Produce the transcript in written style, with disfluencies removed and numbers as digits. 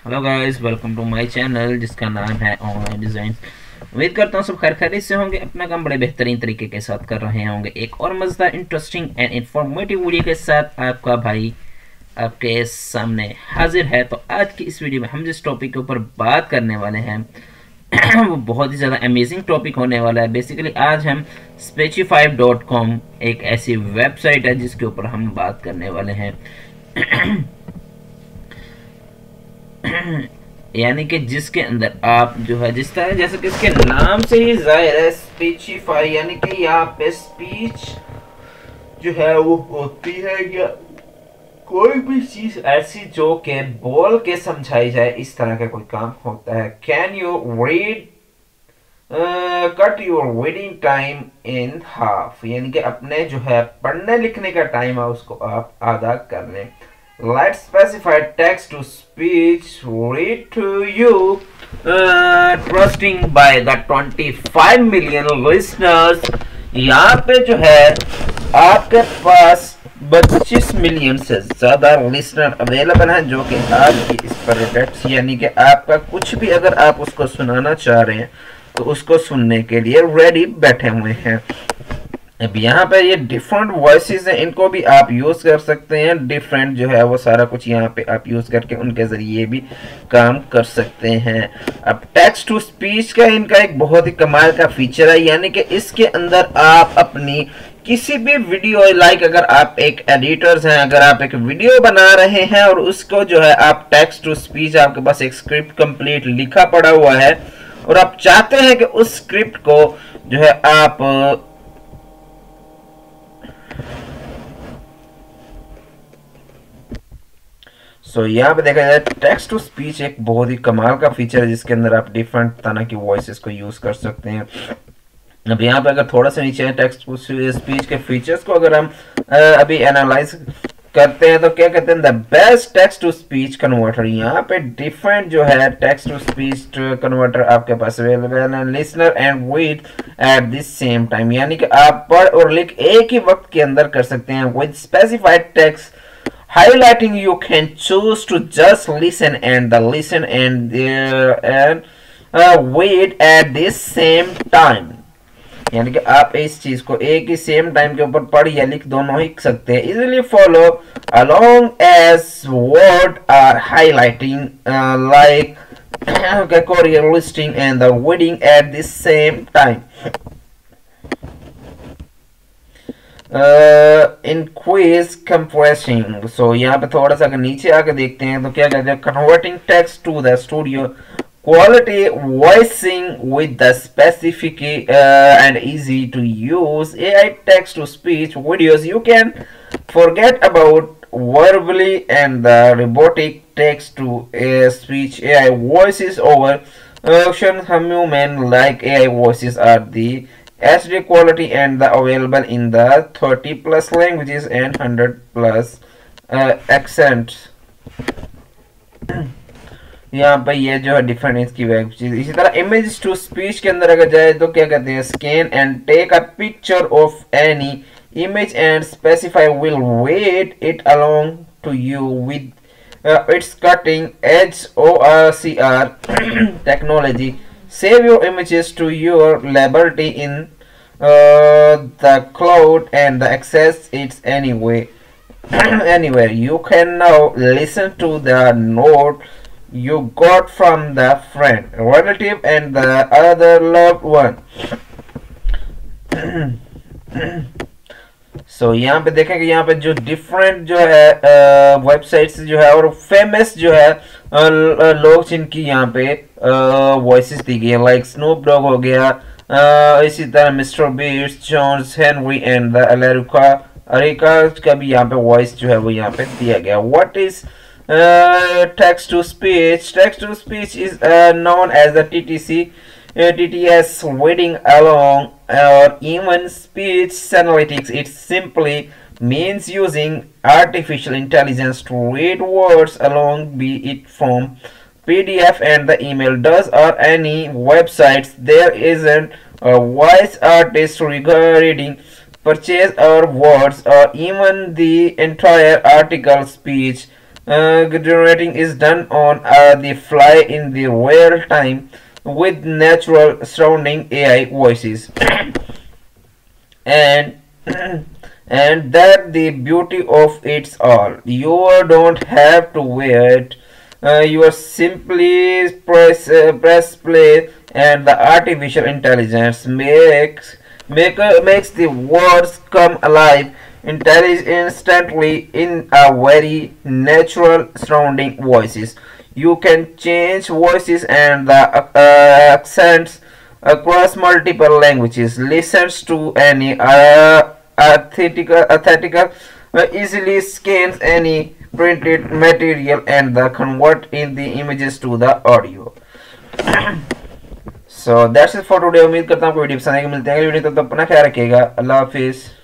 Hello guys, welcome to my channel जिसका नाम है ऑनलाइन डिजाइन। उम्मीद करता हूँ सब खैर खैरियत से होंगे, अपना काम बड़े बेहतरीन तरीके के साथ कर रहे होंगे। एक और मजेदार, इंटरेस्टिंग एंड इंफॉर्मेटिव वीडियो के साथ आपका भाई आपके सामने हाजिर है। तो आज की इस वीडियो में हम जिस टॉपिक के ऊपर बात करने वाले हैं वो बहुत ही ज़्यादा अमेजिंग टॉपिक होने वाला है। बेसिकली आज हम Speechify.com एक ऐसी वेबसाइट है जिसके ऊपर हम बात करने वाले हैं। यानी कि जिसके अंदर आप जो है जिस तरह जैसे कि इसके नाम से ही जाहिर है, स्पीचिफाई यानी कि यहाँ पे स्पीच जो है वो होती है या कोई भी चीज ऐसी जो के बोल के समझाई जाए, इस तरह का कोई काम होता है। Can you read cut your reading time in half, यानी कि अपने जो है पढ़ने लिखने का टाइम है उसको आप आधा कर लें। Let's specify text to speech read to you, trusting by the 25 million listeners। यहाँ पे जो है आपके पास 25 मिलियन से ज्यादा लिसनर अवेलेबल हैं जो कि आपकी इस प्रोडक्ट यानी कि आपका कुछ भी अगर आप उसको सुनाना चाह रहे हैं तो उसको सुनने के लिए रेडी बैठे हुए हैं। अब यहाँ पे ये डिफरेंट वॉइसेस हैं, इनको भी आप यूज कर सकते हैं। डिफरेंट जो है वो सारा कुछ यहाँ पे आप यूज करके उनके जरिए भी काम कर सकते हैं। अब टेक्स्ट टू स्पीच का इनका एक बहुत ही कमाल का फीचर है, यानी कि इसके अंदर आप अपनी किसी भी वीडियो अगर आप एक एडिटर्स हैं, अगर आप एक वीडियो बना रहे हैं और उसको जो है आप टेक्स्ट टू स्पीच, आपके पास एक स्क्रिप्ट कंप्लीट लिखा पड़ा हुआ है और आप चाहते हैं कि उस स्क्रिप्ट को जो है आप यहाँ पे देखा जाए टेक्स्ट टू स्पीच एक बहुत ही कमाल का फीचर है जिसके अंदर आप डिफरेंट तरह की वॉइसेस को यूज कर सकते हैं। अब यहाँ पे अगर थोड़ा सा नीचे टेक्स्ट टू स्पीच के फीचर्स को अगर हम अभी एनालाइज करते हैं तो क्या कहते हैं, the best text to speech converter. यहाँ पे डिफरेंट जो है टेक्स्ट टू स्पीच कन्वर्टर आपके पास अवेलेबल है, listener and read at this same time, यानी कि आप पढ़ और लिख एक ही वक्त के अंदर कर सकते हैं। With specified text highlighting, you can choose to just listen and wait at this same time, यानी कि आप इस चीज को एक ही सेम टाइम के ऊपर पढ़ या लिख दोनों ही सकते हैं। easily follow along as word are highlighting, like career listing and the reading at the same time। increase compressing, so यहाँ पे थोड़ा सा अगर नीचे आकर देखते हैं तो क्या कहते हैं, converting text to the studio quality voicing with the specific and easy to use AI text to speech videos। You can forget about verbally and the robotic text to speech AI voices over human like AI voices are the HD quality and the available in the 30 plus languages and 100 plus accents। यहाँ पे ये जो है different इसकी web चीज। इसी तरह image to speech के अंदर अगर जाए तो क्या कहते हैं, scan and take a picture of any image and specify will wait it along to you with its cutting edge OCR technology। Save your images to your library in the cloud and access it anywhere। You can now listen to the note you got from the friend, relative and the other loved one। यहाँ पे देखेंगे, यहाँ पे जो different जो है websites जो है और फेमस जो है लोग जिनकी यहाँ पे वॉइसेस दी गई है, लाइक स्नूप डॉग हो गया, इसी तरह mister Beats, Johns Henry and the अरेका का भी यहाँ पे वॉइस जो है वो यहाँ पे दिया गया। What is text to speech? Text to speech is known as the TTS reading along or even speech analytics। It simply means using artificial intelligence to read words along, be it from PDF and the email does or any websites there isn't a voice artist regarding purchase or words or even the entire article speech generating is done on the fly in the real time with natural surrounding AI voices. and and that the beauty of it's all. You don't have to wait. You simply press play, and the artificial intelligence makes the words come alive instantly in a very natural surrounding voices. You can change voices and the accents across multiple languages, listens to any authentic, easily scans any printed material and the convert in the images to the audio. So that's it for today. उम्मीद करता हूँ आपको video पसंद आएगी। मिलते हैं अगली video, तब तक अपना ख्याल रखिएगा। अल्लाह हाफिज़।